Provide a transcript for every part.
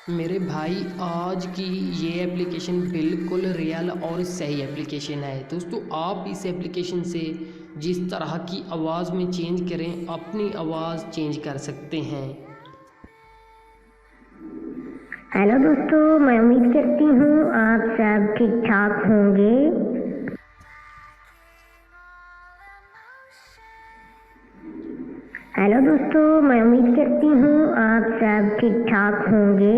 मेरे भाई आज की ये एप्लीकेशन बिल्कुल रियल और सही एप्लीकेशन है दोस्तों। आप इस एप्लीकेशन से जिस तरह की आवाज़ में चेंज करें अपनी आवाज़ चेंज कर सकते हैं। हेलो दोस्तों, मैं उम्मीद करती हूँ आप सब ठीक ठाक होंगे। हेलो दोस्तों, मैं उम्मीद करती हूँ आप सब ठीक ठाक होंगे।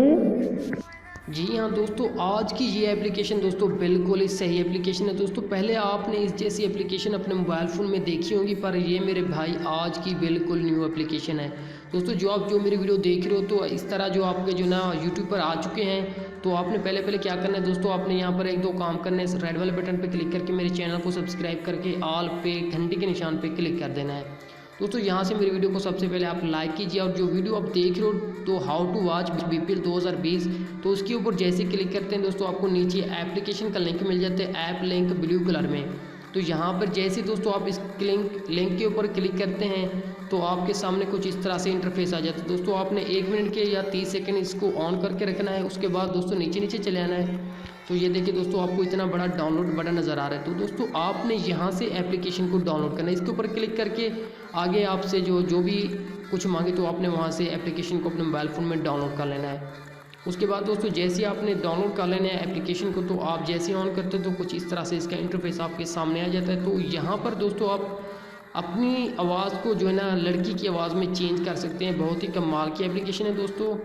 जी हाँ दोस्तों, आज की ये एप्लीकेशन दोस्तों बिल्कुल ही सही एप्लीकेशन है दोस्तों। पहले आपने इस जैसी एप्लीकेशन अपने मोबाइल फ़ोन में देखी होंगी, पर ये मेरे भाई आज की बिल्कुल न्यू एप्लीकेशन है दोस्तों। जो मेरी वीडियो देख रहे हो तो इस तरह जो आपके जो ना यूट्यूब पर आ चुके हैं, तो आपने पहले क्या करना है दोस्तों, आपने यहाँ पर एक दो काम करने हैं। रेड वाले बटन पर क्लिक करके मेरे चैनल को सब्सक्राइब करके ऑल पे घंटी के निशान पर क्लिक कर देना है दोस्तों। यहाँ से मेरी वीडियो को सबसे पहले आप लाइक कीजिए, और जो वीडियो आप देख रहे हो तो हाउ टू वॉच बीपीएल 2020, तो उसके ऊपर जैसे क्लिक करते हैं दोस्तों आपको नीचे एप्लीकेशन का लिंक मिल जाता है, ऐप लिंक ब्लू कलर में। तो यहाँ पर जैसे दोस्तों आप इस लिंक के ऊपर क्लिक करते हैं तो आपके सामने कुछ इस तरह से इंटरफेस आ जाता है दोस्तों। आपने 1 मिनट के या 30 सेकंड इसको ऑन करके रखना है। उसके बाद दोस्तों नीचे नीचे चले आना है। तो ये देखिए दोस्तों, आपको इतना बड़ा डाउनलोड बटन नज़र आ रहा है। तो दोस्तों आपने यहाँ से एप्लीकेशन को डाउनलोड करना है। इसके ऊपर क्लिक करके आगे आपसे जो भी कुछ मांगे तो आपने वहाँ से एप्लीकेशन को अपने मोबाइल फ़ोन में डाउनलोड कर लेना है। उसके बाद दोस्तों जैसे आपने डाउनलोड कर लेना है एप्लीकेशन को, तो आप जैसे ऑन करते हो तो कुछ इस तरह से इसका इंटरफेस आपके सामने आ जाता है। तो यहाँ पर दोस्तों आप अपनी आवाज़ को जो है ना लड़की की आवाज़ में चेंज कर सकते हैं। बहुत ही कमाल की एप्लीकेशन है दोस्तों।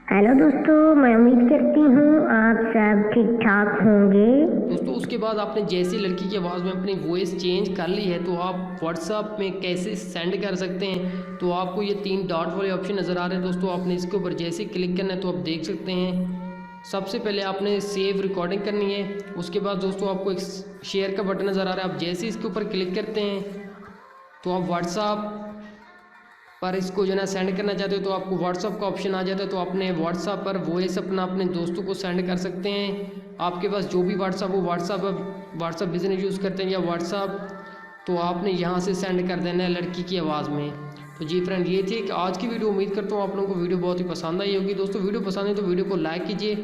हेलो दोस्तों, मैं उम्मीद करती हूँ आप सब ठीक ठाक होंगे दोस्तों। उसके बाद आपने जैसे लड़की की आवाज़ में अपनी वॉइस चेंज कर ली है, तो आप व्हाट्सएप में कैसे सेंड कर सकते हैं। तो आपको ये 3 डॉट वाले ऑप्शन नज़र आ रहे हैं दोस्तों। आपने इसके ऊपर जैसे क्लिक करना है तो आप देख सकते हैं सबसे पहले आपने सेव रिकॉर्डिंग करनी है। उसके बाद दोस्तों आपको एक शेयर का बटन नज़र आ रहा है। आप जैसे इसके ऊपर क्लिक करते हैं तो आप व्हाट्सएप पर इसको जो है ना सेंड करना चाहते हो तो आपको व्हाट्सअप का ऑप्शन आ जाता है। तो अपने व्हाट्सअप पर वॉइस अपने दोस्तों को सेंड कर सकते हैं। आपके पास जो भी व्हाट्सअप हो, व्हाट्सअप बिजनेस यूज़ करते हैं या व्हाट्सअप, तो आपने यहाँ से सेंड कर देना है लड़की की आवाज़ में। तो जी फ्रेंड, ये थी आज की वीडियो। उम्मीद करता हूँ आप लोगों को वीडियो बहुत ही पसंद आई होगी दोस्तों। वीडियो पसंद है तो वीडियो को लाइक कीजिए।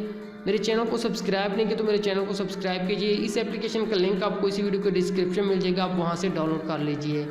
मेरे चैनल को सब्सक्राइब नहीं किया तो मेरे चैनल को सब्सक्राइब कीजिए। इस एप्लीकेशन का लिंक आपको इसी वीडियो के डिस्क्रिप्शन में मिल जाएगा, आप वहाँ से डाउनलोड कर लीजिए।